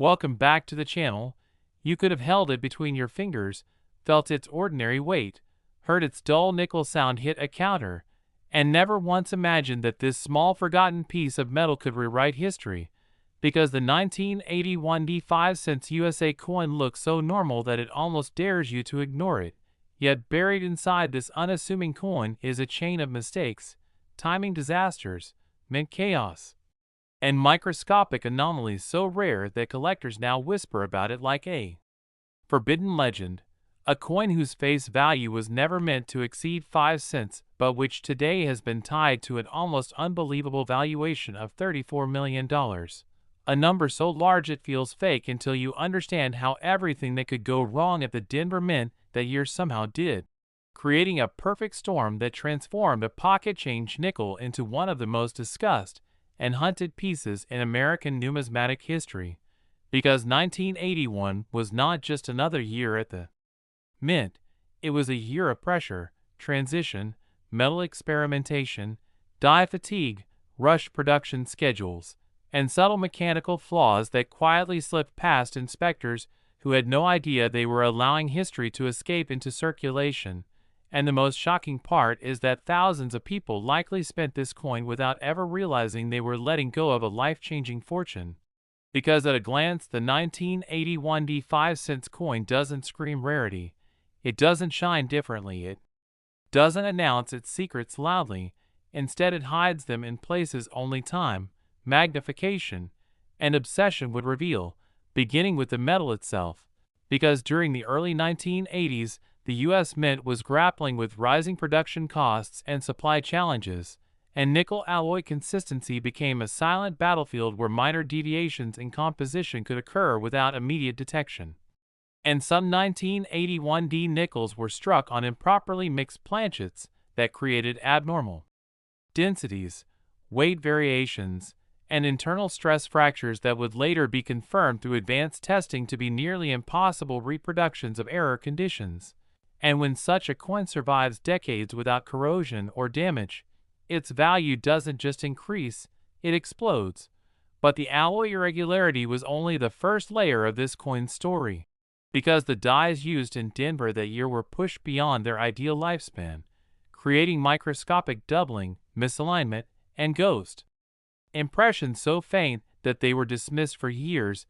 Welcome back to the channel. You could have held it between your fingers, felt its ordinary weight, heard its dull nickel sound hit a counter, and never once imagined that this small forgotten piece of metal could rewrite history, because the 1981 5-cent USA coin looks so normal that it almost dares you to ignore it. Yet buried inside this unassuming coin is a chain of mistakes, timing disasters, mint chaos, and microscopic anomalies so rare that collectors now whisper about it like a forbidden legend. A coin whose face value was never meant to exceed 5 cents, but which today has been tied to an almost unbelievable valuation of $34 million. A number so large it feels fake until you understand how everything that could go wrong at the Denver Mint that year somehow did, creating a perfect storm that transformed a pocket change nickel into one of the most discussed and hunted pieces in American numismatic history. Because 1981 was not just another year at the Mint, it was a year of pressure, transition, metal experimentation, die fatigue, rushed production schedules, and subtle mechanical flaws that quietly slipped past inspectors who had no idea they were allowing history to escape into circulation. And the most shocking part is that thousands of people likely spent this coin without ever realizing they were letting go of a life-changing fortune. Because at a glance, the 1981 5-cent coin doesn't scream rarity. It doesn't shine differently. It doesn't announce its secrets loudly. Instead, it hides them in places only time, magnification, and obsession would reveal, beginning with the metal itself. Because during the early 1980s, the U.S. Mint was grappling with rising production costs and supply challenges, and nickel alloy consistency became a silent battlefield where minor deviations in composition could occur without immediate detection. And some 1981 nickels were struck on improperly mixed planchets that created abnormal densities, weight variations, and internal stress fractures that would later be confirmed through advanced testing to be nearly impossible reproductions of error conditions. And when such a coin survives decades without corrosion or damage, its value doesn't just increase, it explodes. But the alloy irregularity was only the first layer of this coin's story. Because the dies used in Denver that year were pushed beyond their ideal lifespan, creating microscopic doubling, misalignment, and ghost impressions so faint that they were dismissed for years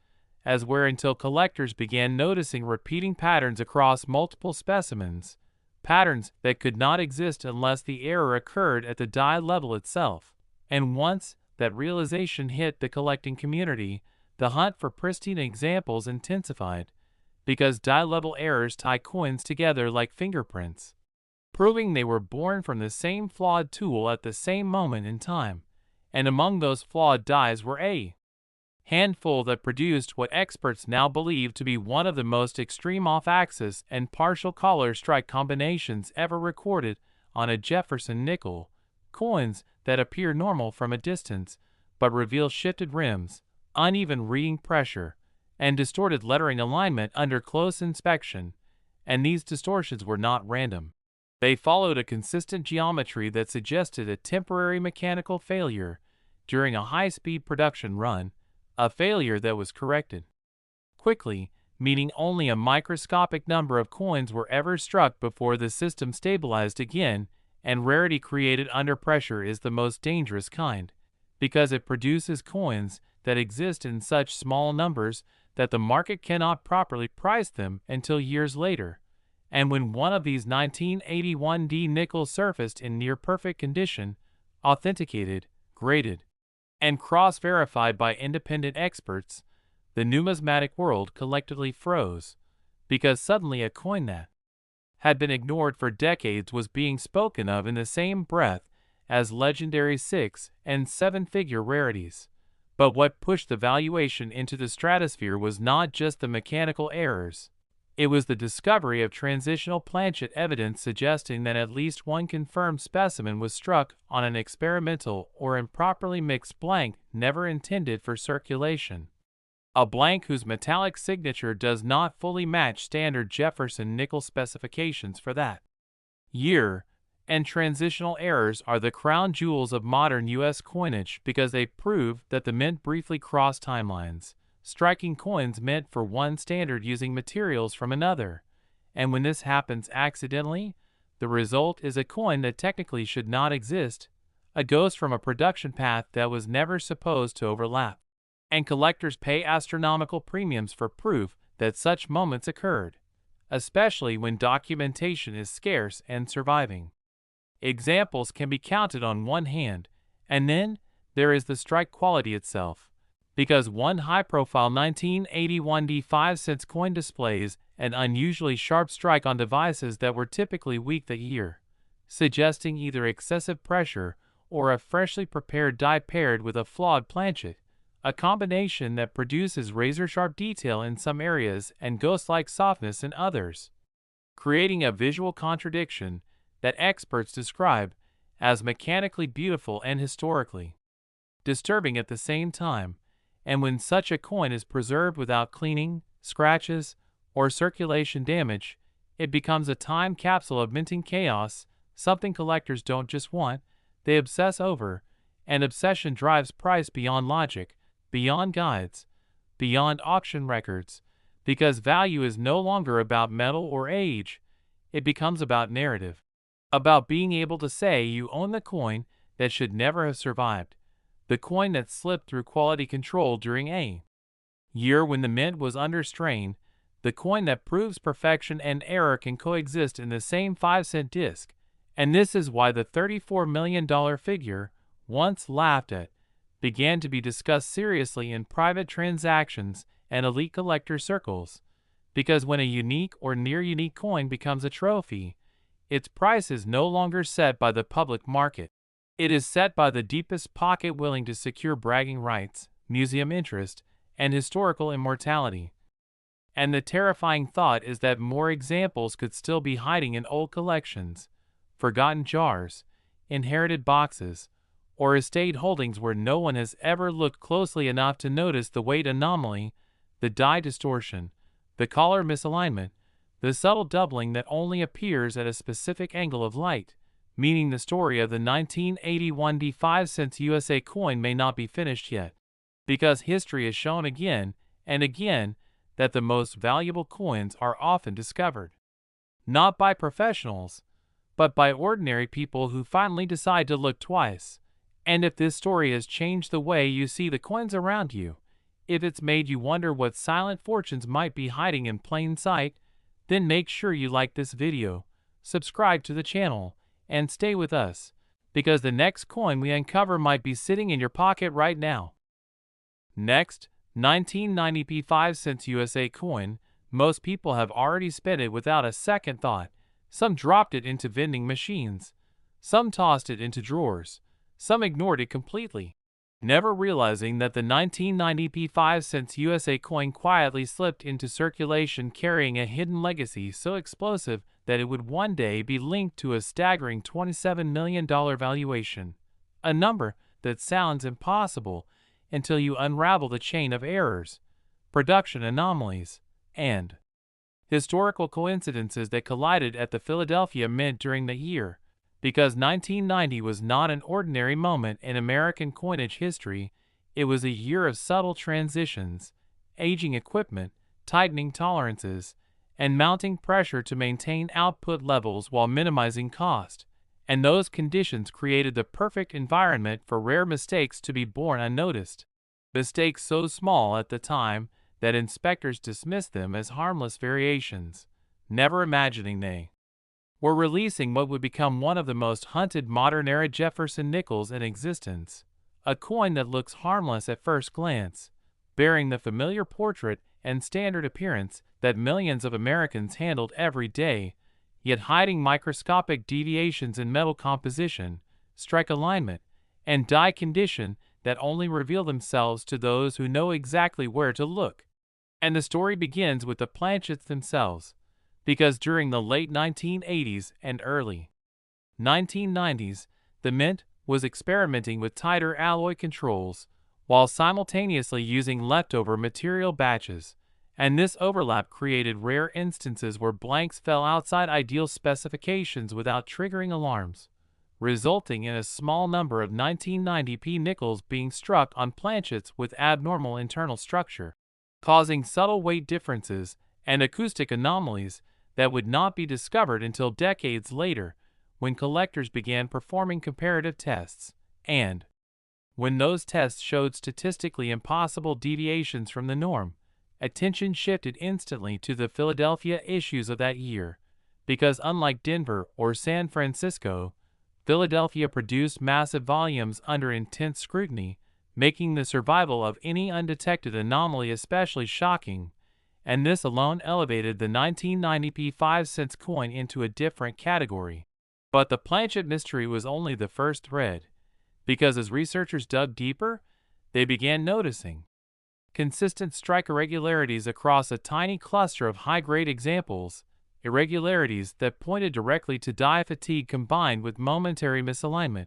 as wear until collectors began noticing repeating patterns across multiple specimens, patterns that could not exist unless the error occurred at the die level itself. And once that realization hit the collecting community, the hunt for pristine examples intensified, because die-level errors tie coins together like fingerprints, proving they were born from the same flawed tool at the same moment in time. And among those flawed dies were a handful that produced what experts now believe to be one of the most extreme off-axis and partial collar strike combinations ever recorded on a Jefferson nickel, coins that appear normal from a distance but reveal shifted rims, uneven reading pressure, and distorted lettering alignment under close inspection. And these distortions were not random. They followed a consistent geometry that suggested a temporary mechanical failure during a high-speed production run, a failure that was corrected quickly, meaning only a microscopic number of coins were ever struck before the system stabilized again. And rarity created under pressure is the most dangerous kind, because it produces coins that exist in such small numbers that the market cannot properly price them until years later. And when one of these 1981 nickels surfaced in near-perfect condition, authenticated, graded, and cross-verified by independent experts, the numismatic world collectively froze, because suddenly a coin that had been ignored for decades was being spoken of in the same breath as legendary 6- and 7-figure rarities. But what pushed the valuation into the stratosphere was not just the mechanical errors. It was the discovery of transitional planchet evidence suggesting that at least one confirmed specimen was struck on an experimental or improperly mixed blank never intended for circulation. A blank whose metallic signature does not fully match standard Jefferson nickel specifications for that year. And transitional errors are the crown jewels of modern U.S. coinage because they prove that the mint briefly crossed timelines, striking coins meant for one standard using materials from another. And when this happens accidentally, the result is a coin that technically should not exist, a ghost from a production path that was never supposed to overlap. And collectors pay astronomical premiums for proof that such moments occurred, especially when documentation is scarce and surviving. Examples can be counted on one hand, and then there is the strike quality itself, because one high-profile 1981 5-cent coin displays an unusually sharp strike on devices that were typically weak that year, suggesting either excessive pressure or a freshly prepared die paired with a flawed planchet, a combination that produces razor-sharp detail in some areas and ghost-like softness in others, creating a visual contradiction that experts describe as mechanically beautiful and historically disturbing at the same time. And when such a coin is preserved without cleaning, scratches, or circulation damage, it becomes a time capsule of minting chaos, something collectors don't just want, they obsess over, and obsession drives price beyond logic, beyond guides, beyond auction records, because value is no longer about metal or age, it becomes about narrative, about being able to say you own the coin that should never have survived, the coin that slipped through quality control during a year when the mint was under strain, the coin that proves perfection and error can coexist in the same 5-cent disc. And this is why the $34 million figure, once laughed at, began to be discussed seriously in private transactions and elite collector circles, because when a unique or near-unique coin becomes a trophy, its price is no longer set by the public market. It is set by the deepest pocket willing to secure bragging rights, museum interest, and historical immortality. And the terrifying thought is that more examples could still be hiding in old collections, forgotten jars, inherited boxes, or estate holdings where no one has ever looked closely enough to notice the weight anomaly, the die distortion, the collar misalignment, the subtle doubling that only appears at a specific angle of light, meaning the story of the 1981 5-cent USA coin may not be finished yet, because history has shown again and again that the most valuable coins are often discovered, not by professionals, but by ordinary people who finally decide to look twice. And if this story has changed the way you see the coins around you, if it's made you wonder what silent fortunes might be hiding in plain sight, then make sure you like this video, subscribe to the channel, and stay with us, because the next coin we uncover might be sitting in your pocket right now. Next, 1990 5-cent USA coin. Most people have already spent it without a second thought. Some dropped it into vending machines. Some tossed it into drawers. Some ignored it completely, never realizing that the 1990 5-cent USA coin quietly slipped into circulation carrying a hidden legacy so explosive that it would one day be linked to a staggering $27 million valuation, a number that sounds impossible until you unravel the chain of errors, production anomalies, and historical coincidences that collided at the Philadelphia Mint during the year. Because 1990 was not an ordinary moment in American coinage history, it was a year of subtle transitions, aging equipment, tightening tolerances, and mounting pressure to maintain output levels while minimizing cost. And those conditions created the perfect environment for rare mistakes to be born unnoticed. Mistakes so small at the time that inspectors dismissed them as harmless variations, never imagining they were releasing what would become one of the most hunted modern-era Jefferson nickels in existence, a coin that looks harmless at first glance, bearing the familiar portrait and standard appearance that millions of Americans handled every day, yet hiding microscopic deviations in metal composition, strike alignment, and die condition that only reveal themselves to those who know exactly where to look. And the story begins with the planchets themselves, because during the late 1980s and early 1990s, the Mint was experimenting with tighter alloy controls while simultaneously using leftover material batches, and this overlap created rare instances where blanks fell outside ideal specifications without triggering alarms, resulting in a small number of 1990p nickels being struck on planchets with abnormal internal structure. causing subtle weight differences and acoustic anomalies that would not be discovered until decades later, when collectors began performing comparative tests, and when those tests showed statistically impossible deviations from the norm, attention shifted instantly to the Philadelphia issues of that year, because unlike Denver or San Francisco, Philadelphia produced massive volumes under intense scrutiny, making the survival of any undetected anomaly especially shocking, and this alone elevated the 1990p 5-cent coin into a different category. But the planchet mystery was only the first thread, because as researchers dug deeper, they began noticing consistent strike irregularities across a tiny cluster of high-grade examples, irregularities that pointed directly to die fatigue combined with momentary misalignment,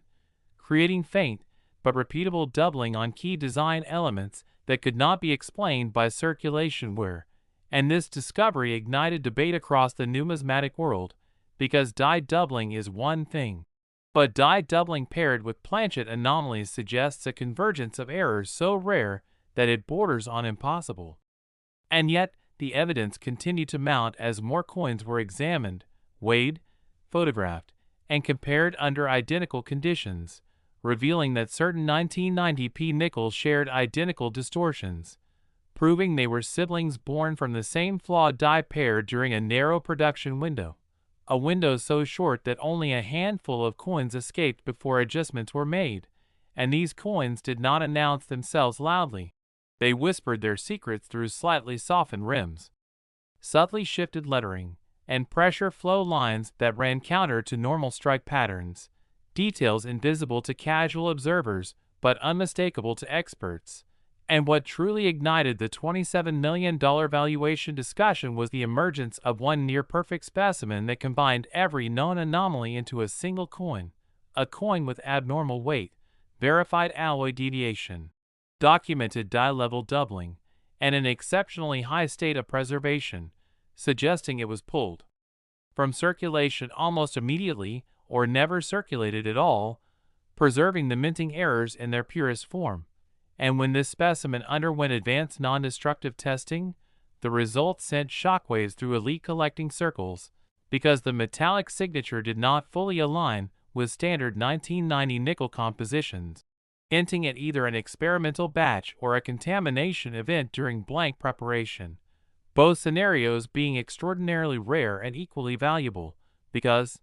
creating faint but repeatable doubling on key design elements that could not be explained by circulation wear, and this discovery ignited debate across the numismatic world, because die doubling is one thing, but die doubling paired with planchet anomalies suggests a convergence of errors so rare that it borders on impossible. And yet, the evidence continued to mount as more coins were examined, weighed, photographed, and compared under identical conditions, revealing that certain 1990p nickels shared identical distortions, proving they were siblings born from the same flawed die pair during a narrow production window, a window so short that only a handful of coins escaped before adjustments were made, and these coins did not announce themselves loudly. They whispered their secrets through slightly softened rims, subtly shifted lettering, and pressure flow lines that ran counter to normal strike patterns, details invisible to casual observers but unmistakable to experts. And what truly ignited the $27 million valuation discussion was the emergence of one near-perfect specimen that combined every known anomaly into a single coin, a coin with abnormal weight, verified alloy deviation, documented die-level doubling, and an exceptionally high state of preservation, suggesting it was pulled from circulation almost immediately or never circulated at all, preserving the minting errors in their purest form. And when this specimen underwent advanced non-destructive testing, the results sent shockwaves through elite collecting circles, because the metallic signature did not fully align with standard 1990 nickel compositions, hinting at either an experimental batch or a contamination event during blank preparation, both scenarios being extraordinarily rare and equally valuable, because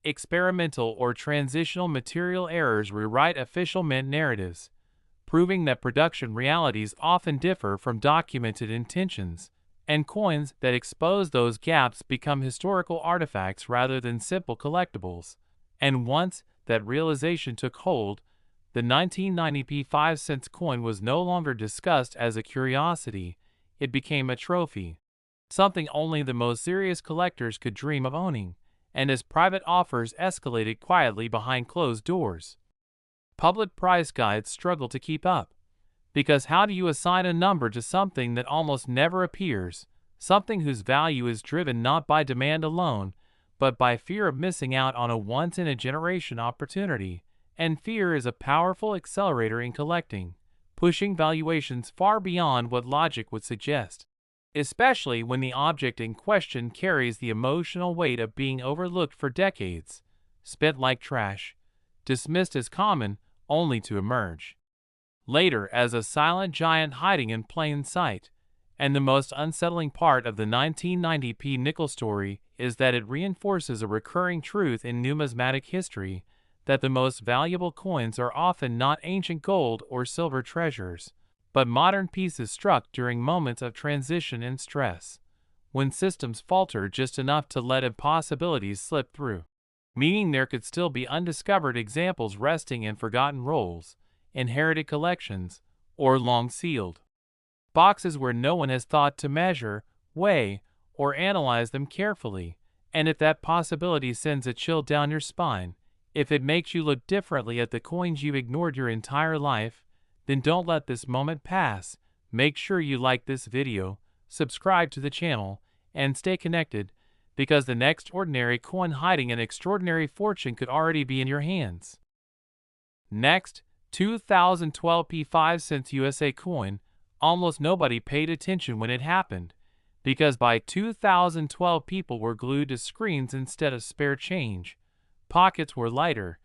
experimental or transitional material errors rewrite official mint narratives, proving that production realities often differ from documented intentions, and coins that expose those gaps become historical artifacts rather than simple collectibles. And once that realization took hold, the 1990p 5-cent coin was no longer discussed as a curiosity, it became a trophy, something only the most serious collectors could dream of owning, and as private offers escalated quietly behind closed doors, public price guides struggle to keep up. Because how do you assign a number to something that almost never appears, something whose value is driven not by demand alone, but by fear of missing out on a once-in-a-generation opportunity? And fear is a powerful accelerator in collecting, pushing valuations far beyond what logic would suggest, especially when the object in question carries the emotional weight of being overlooked for decades, spent like trash, dismissed as common, only to emerge later as a silent giant hiding in plain sight. And the most unsettling part of the 1990p nickel story is that it reinforces a recurring truth in numismatic history, that the most valuable coins are often not ancient gold or silver treasures, but modern pieces struck during moments of transition and stress, when systems falter just enough to let impossibilities slip through, meaning there could still be undiscovered examples resting in forgotten rolls, inherited collections, or long sealed boxes where no one has thought to measure, weigh, or analyze them carefully. And if that possibility sends a chill down your spine, if it makes you look differently at the coins you've ignored your entire life, then don't let this moment pass. Make sure you like this video, subscribe to the channel, and stay connected, because the next ordinary coin hiding an extraordinary fortune could already be in your hands. Next, 2012p 5 cents USA coin, almost nobody paid attention when it happened, because by 2012 people were glued to screens instead of spare change. Pockets were lighter,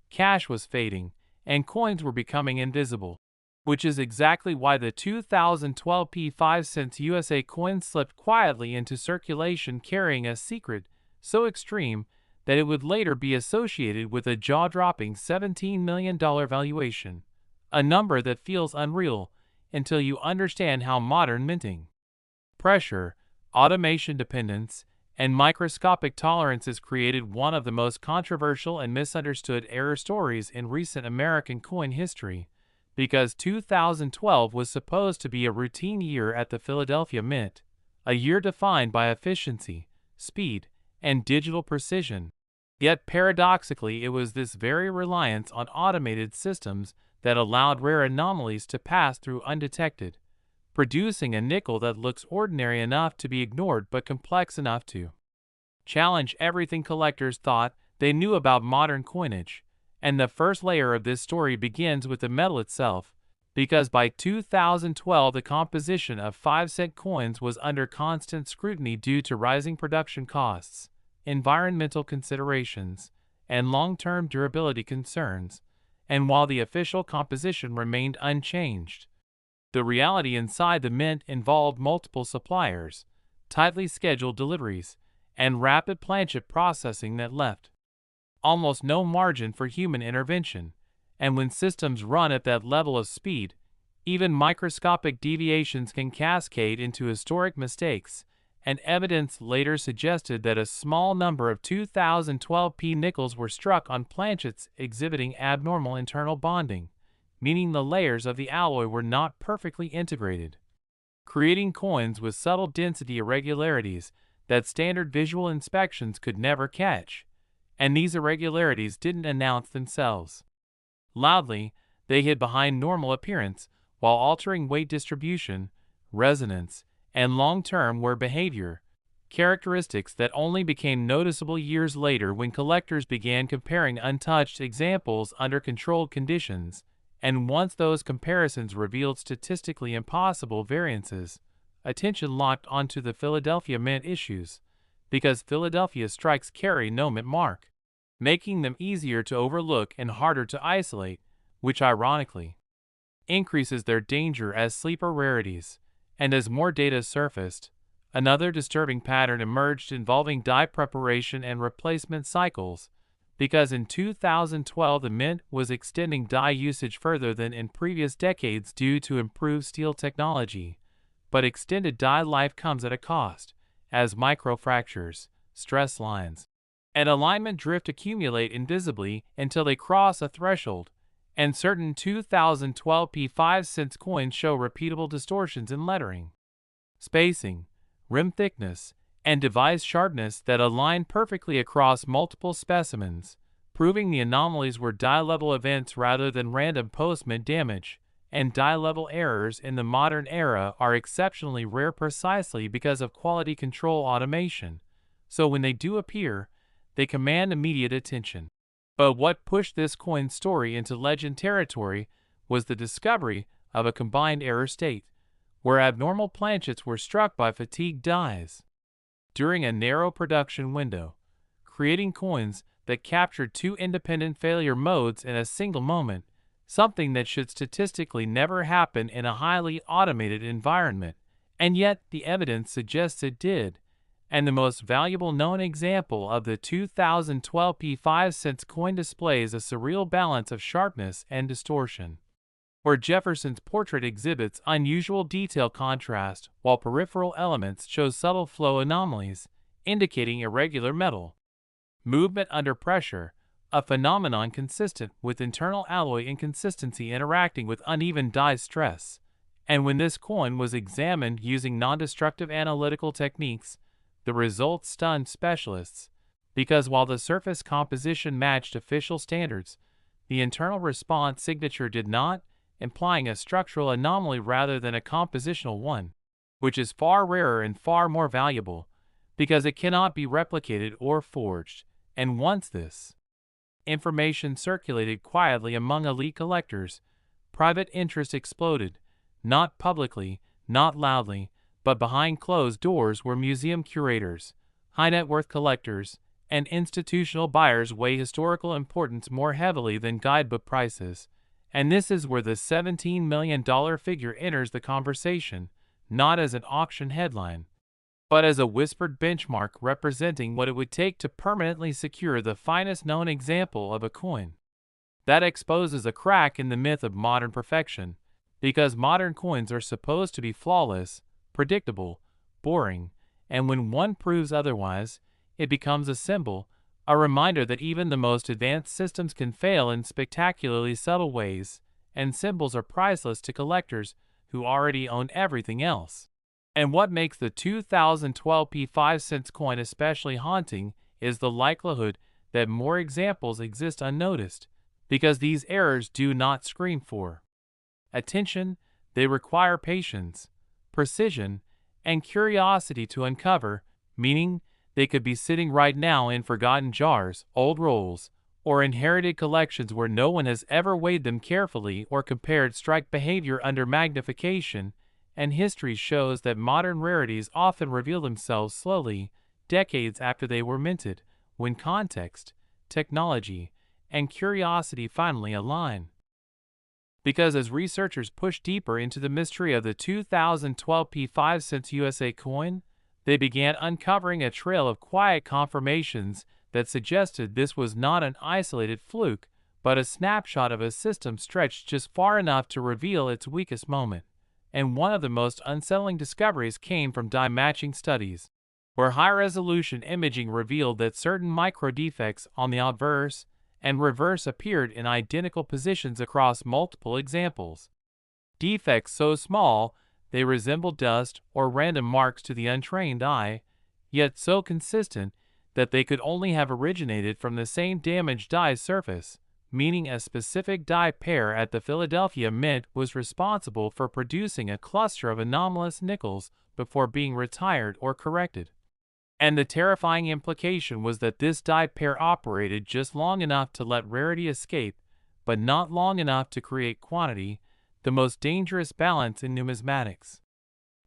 cash was fading, and coins were becoming invisible. Which is exactly why the 2012 P5 cents USA coin slipped quietly into circulation carrying a secret so extreme that it would later be associated with a jaw-dropping $17 million valuation, a number that feels unreal until you understand how modern minting, pressure, automation dependence, and microscopic tolerances created one of the most controversial and misunderstood error stories in recent American coin history. Because 2012 was supposed to be a routine year at the Philadelphia Mint, a year defined by efficiency, speed, and digital precision. Yet paradoxically, it was this very reliance on automated systems that allowed rare anomalies to pass through undetected, producing a nickel that looks ordinary enough to be ignored but complex enough to challenge everything collectors thought they knew about modern coinage. And the first layer of this story begins with the metal itself, because by 2012 the composition of 5-cent coins was under constant scrutiny due to rising production costs, environmental considerations, and long-term durability concerns. And while the official composition remained unchanged, the reality inside the mint involved multiple suppliers, tightly scheduled deliveries, and rapid planchet processing that left almost no margin for human intervention. And when systems run at that level of speed, even microscopic deviations can cascade into historic mistakes, and evidence later suggested that a small number of 2012 P nickels were struck on planchets exhibiting abnormal internal bonding, meaning the layers of the alloy were not perfectly integrated, creating coins with subtle density irregularities that standard visual inspections could never catch. And these irregularities didn't announce themselves loudly, they hid behind normal appearance while altering weight distribution, resonance, and long-term wear behavior, characteristics that only became noticeable years later when collectors began comparing untouched examples under controlled conditions. And once those comparisons revealed statistically impossible variances, attention locked onto the Philadelphia Mint issues, because Philadelphia strikes carry no mint mark, making them easier to overlook and harder to isolate, which ironically increases their danger as sleeper rarities. And as more data surfaced, another disturbing pattern emerged involving die preparation and replacement cycles, because in 2012 the mint was extending die usage further than in previous decades due to improved steel technology. But extended die life comes at a cost, as microfractures, stress lines, and alignment drift accumulate invisibly until they cross a threshold, and certain 2012 P5 cents coins show repeatable distortions in lettering, spacing, rim thickness, and device sharpness that align perfectly across multiple specimens, proving the anomalies were die-level events rather than random post-mint damage. And die-level errors in the modern era are exceptionally rare precisely because of quality control automation, so when they do appear, they command immediate attention. But what pushed this coin story into legend territory was the discovery of a combined error state, where abnormal planchets were struck by fatigued dies during a narrow production window, creating coins that captured two independent failure modes in a single moment, something that should statistically never happen in a highly automated environment, and yet the evidence suggests it did. And the most valuable known example of the 2012 P5 cents coin displays a surreal balance of sharpness and distortion, where Jefferson's portrait exhibits unusual detail contrast while peripheral elements show subtle flow anomalies, indicating irregular metal movement under pressure, a phenomenon consistent with internal alloy inconsistency interacting with uneven die stress. And when this coin was examined using non-destructive analytical techniques, the results stunned specialists, because while the surface composition matched official standards, the internal response signature did not, implying a structural anomaly rather than a compositional one, which is far rarer and far more valuable, because it cannot be replicated or forged. And once this information circulated quietly among elite collectors, private interest exploded, Not publicly, not loudly, but behind closed doors where museum curators, high-net-worth collectors, and institutional buyers weigh historical importance more heavily than guidebook prices. And this is where the $17 million figure enters the conversation, not as an auction headline, but as a whispered benchmark representing what it would take to permanently secure the finest known example of a coin. That exposes a crack in the myth of modern perfection, because modern coins are supposed to be flawless, predictable, boring, and when one proves otherwise, it becomes a symbol, a reminder that even the most advanced systems can fail in spectacularly subtle ways, and symbols are priceless to collectors who already own everything else. And what makes the 2012 P5 coin especially haunting is the likelihood that more examples exist unnoticed, because these errors do not scream for attention, they require patience, precision, and curiosity to uncover, meaning they could be sitting right now in forgotten jars, old rolls, or inherited collections where no one has ever weighed them carefully or compared strike behavior under magnification, and history shows that modern rarities often reveal themselves slowly, decades after they were minted, when context, technology, and curiosity finally align. Because as researchers push deeper into the mystery of the 2012 P5 USA coin, they began uncovering a trail of quiet confirmations that suggested this was not an isolated fluke, but a snapshot of a system stretched just far enough to reveal its weakest moment. And one of the most unsettling discoveries came from die matching studies, where high-resolution imaging revealed that certain micro-defects on the obverse and reverse appeared in identical positions across multiple examples. Defects so small they resembled dust or random marks to the untrained eye, yet so consistent that they could only have originated from the same damaged die surface, meaning a specific die pair at the Philadelphia Mint was responsible for producing a cluster of anomalous nickels before being retired or corrected. And the terrifying implication was that this die pair operated just long enough to let rarity escape, but not long enough to create quantity, the most dangerous balance in numismatics.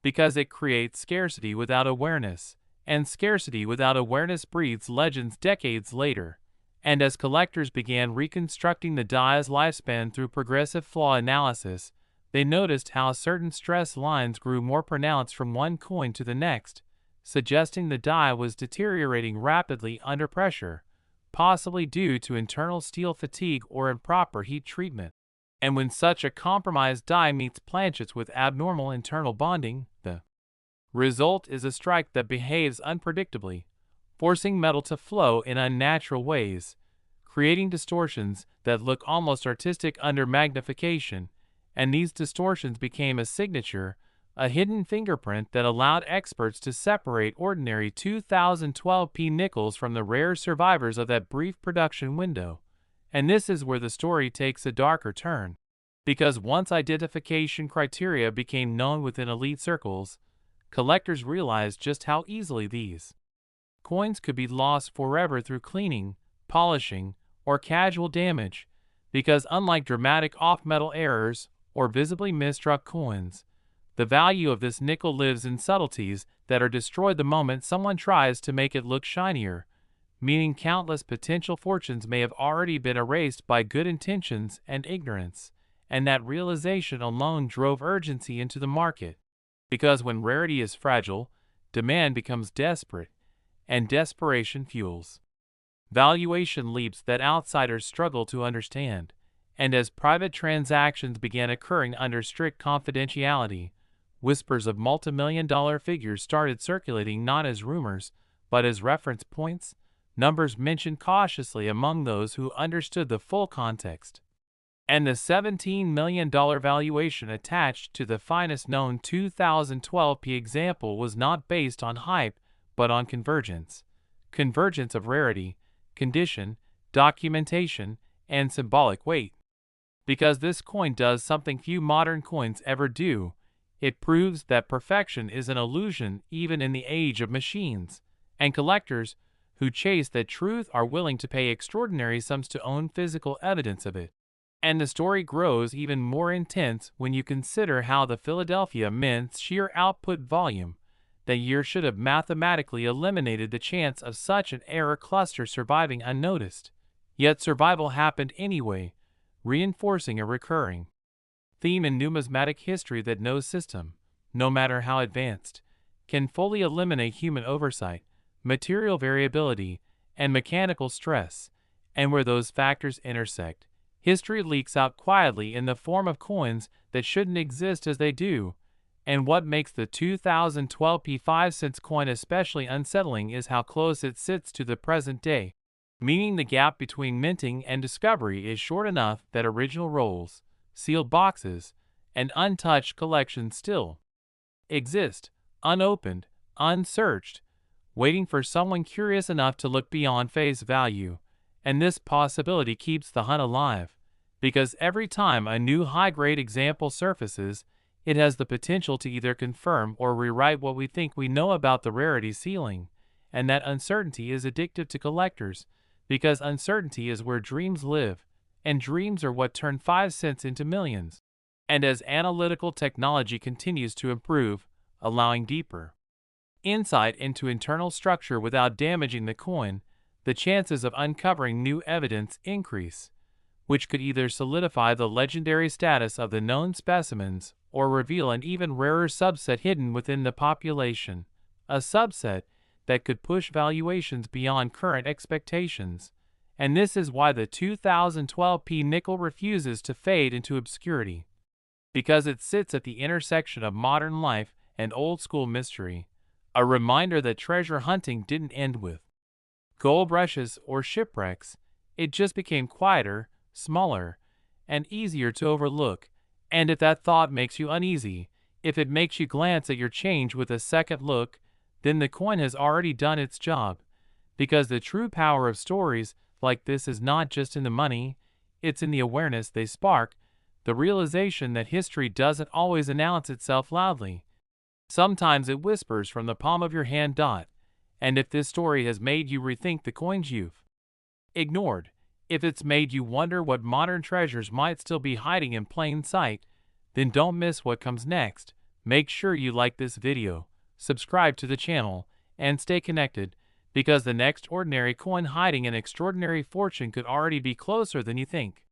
Because it creates scarcity without awareness, and scarcity without awareness breeds legends decades later. And as collectors began reconstructing the die's lifespan through progressive flaw analysis, they noticed how certain stress lines grew more pronounced from one coin to the next, suggesting the die was deteriorating rapidly under pressure, possibly due to internal steel fatigue or improper heat treatment. And when such a compromised die meets planchets with abnormal internal bonding, the result is a strike that behaves unpredictably, forcing metal to flow in unnatural ways, creating distortions that look almost artistic under magnification, and these distortions became a signature, a hidden fingerprint that allowed experts to separate ordinary 2012 P nickels from the rare survivors of that brief production window. And this is where the story takes a darker turn. Because once identification criteria became known within elite circles, collectors realized just how easily these coins could be lost forever through cleaning, polishing, or casual damage, because unlike dramatic off-metal errors or visibly misstruck coins, the value of this nickel lives in subtleties that are destroyed the moment someone tries to make it look shinier, meaning countless potential fortunes may have already been erased by good intentions and ignorance, and that realization alone drove urgency into the market. Because when rarity is fragile, demand becomes desperate, and desperation fuels valuation leaps that outsiders struggle to understand. And as private transactions began occurring under strict confidentiality, whispers of multimillion-dollar figures started circulating not as rumors, but as reference points, numbers mentioned cautiously among those who understood the full context. And the $17 million valuation attached to the finest known 2012 P example was not based on hype, but on convergence. Convergence of rarity, condition, documentation, and symbolic weight. Because this coin does something few modern coins ever do, it proves that perfection is an illusion even in the age of machines, and collectors who chase that truth are willing to pay extraordinary sums to own physical evidence of it. And the story grows even more intense when you consider how the Philadelphia Mint's sheer output volume that year should have mathematically eliminated the chance of such an error cluster surviving unnoticed. Yet survival happened anyway, reinforcing a recurring theme in numismatic history that no system, no matter how advanced, can fully eliminate human oversight, material variability, and mechanical stress, and where those factors intersect, history leaks out quietly in the form of coins that shouldn't exist as they do. And what makes the 2012 P5 coin especially unsettling is how close it sits to the present day, meaning the gap between minting and discovery is short enough that original rolls, sealed boxes, and untouched collections still exist, unopened, unsearched, waiting for someone curious enough to look beyond face value. And this possibility keeps the hunt alive, because every time a new high-grade example surfaces, it has the potential to either confirm or rewrite what we think we know about the rarity ceiling. And that uncertainty is addictive to collectors, because uncertainty is where dreams live, and dreams are what turn 5 cents into millions. And as analytical technology continues to improve, allowing deeper insight into internal structure without damaging the coin, the chances of uncovering new evidence increase, which could either solidify the legendary status of the known specimens or reveal an even rarer subset hidden within the population, a subset that could push valuations beyond current expectations. And this is why the 2012 P nickel refuses to fade into obscurity, because it sits at the intersection of modern life and old-school mystery, a reminder that treasure hunting didn't end with gold rushes or shipwrecks. It just became quieter, smaller, and easier to overlook. And if that thought makes you uneasy, if it makes you glance at your change with a second look, then the coin has already done its job, because the true power of stories like this is not just in the money, it's in the awareness they spark, the realization that history doesn't always announce itself loudly. Sometimes it whispers from the palm of your hand. And if this story has made you rethink the coins you've ignored, if it's made you wonder what modern treasures might still be hiding in plain sight, then don't miss what comes next. Make sure you like this video, subscribe to the channel, and stay connected, because the next ordinary coin hiding an extraordinary fortune could already be closer than you think.